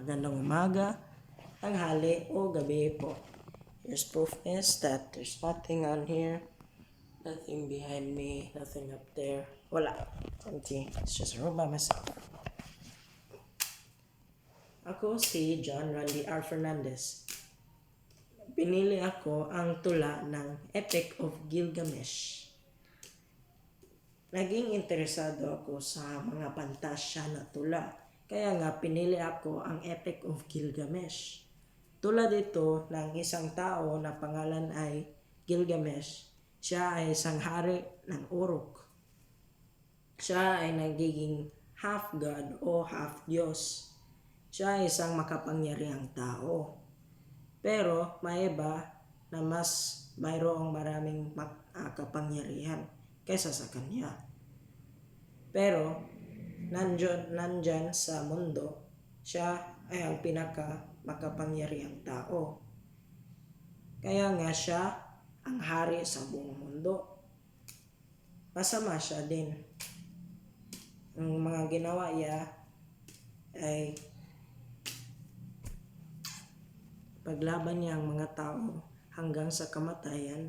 Magandang umaga, tanghali o gabi po. Here's proof is that there's nothing on here, nothing behind me, nothing up there. Wala. Empty. It's just a room by myself. Ako si John Randy R. Fernandez. Pinili ako ang tula ng Epic of Gilgamesh. Naging interesado ako sa mga pantasya na tula. Kaya nga pinili ako ang Epic of Gilgamesh. Tulad ito ng isang tao na pangalan ay Gilgamesh. Siya ay isang hari ng Uruk. Siya ay nagiging half god o half Diyos. Siya ay isang makapangyarihang tao. Pero may iba na mas mayroong maraming kapangyarihan kaysa sa kanya. Pero nandyan sa mundo, siya ay ang pinaka makapangyarihang tao. Kaya nga siya ang hari sa buong mundo. Masama siya din. Ang mga ginawa niya ay paglaban niya ang mga tao hanggang sa kamatayan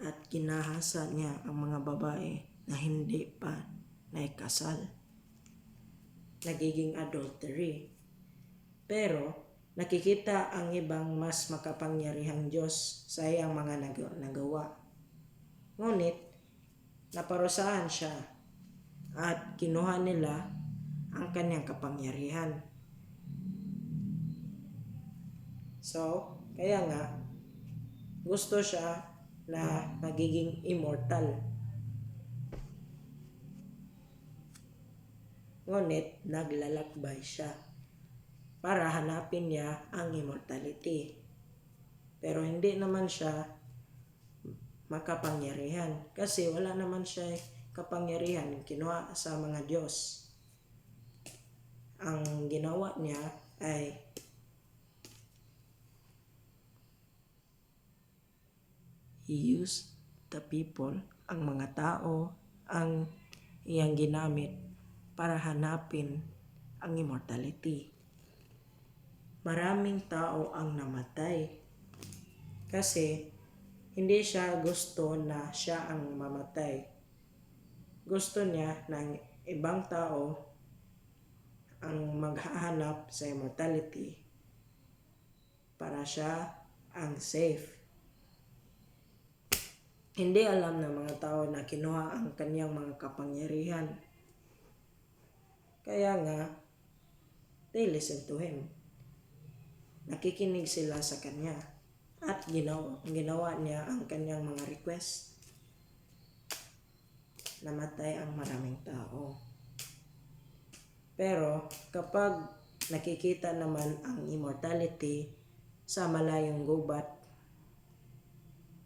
at kinahasa niya ang mga babae na hindi pa naikasal. Nagiging adultery. Pero nakikita ang ibang mas makapangyarihang Diyos sa iyang mga nagawa. Ngunit naparusahan siya at kinuha nila ang kanyang kapangyarihan. So, kaya nga, gusto siya na magiging immortal. Ngunit, naglalakbay siya para hanapin niya ang immortality. Pero hindi naman siya makapangyarihan kasi wala naman siya kapangyarihan kinuha sa mga Diyos. Ang ginawa niya ay he used the people, ang mga tao, ang iyang ginamit para hanapin ang immortality. Maraming tao ang namatay kasi hindi siya gusto na siya ang mamatay. Gusto niya ng ibang tao ang maghahanap sa immortality para siya ang safe. Hindi alam ng mga tao na kinuha ang kanyang mga kapangyarihan. Kaya nga, they listen to him. Nakikinig sila sa kanya. At ginawa niya ang kanyang mga request. Namatay ang maraming tao. Pero kapag nakikita naman ang immortality sa malayong gubat,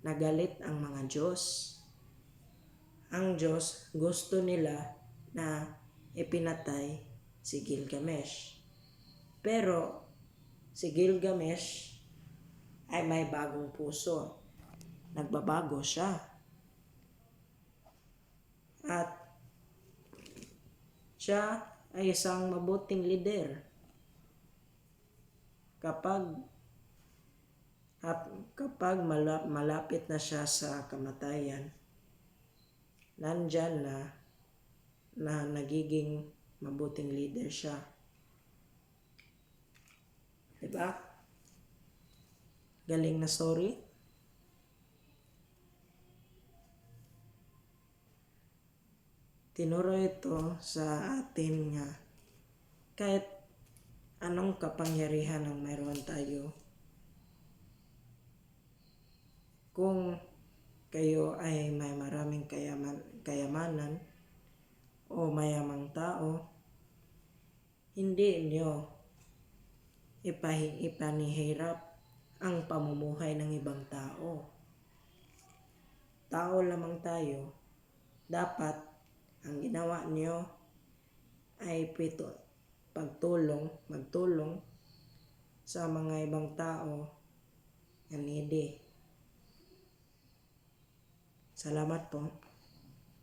nagalit ang mga Diyos. Ang Diyos gusto nila na ipinatay si Gilgamesh. Pero si Gilgamesh ay may bagong puso. Nagbabago siya. At siya ay isang mabuting leader. Kapag malapit na siya sa kamatayan, nandyan na nagiging mabuting leader siya. Diba? Galing na story. Tinuro ito sa atin nga kahit anong kapangyarihan ang mayroon tayo, kung kayo ay may maraming kayamanan o mayamang tao, hindi nyo ipanihirap ang pamumuhay ng ibang tao. Tao lamang tayo. Dapat ang ginawa nyo ay magtulong sa mga ibang tao na needy. Salamat po.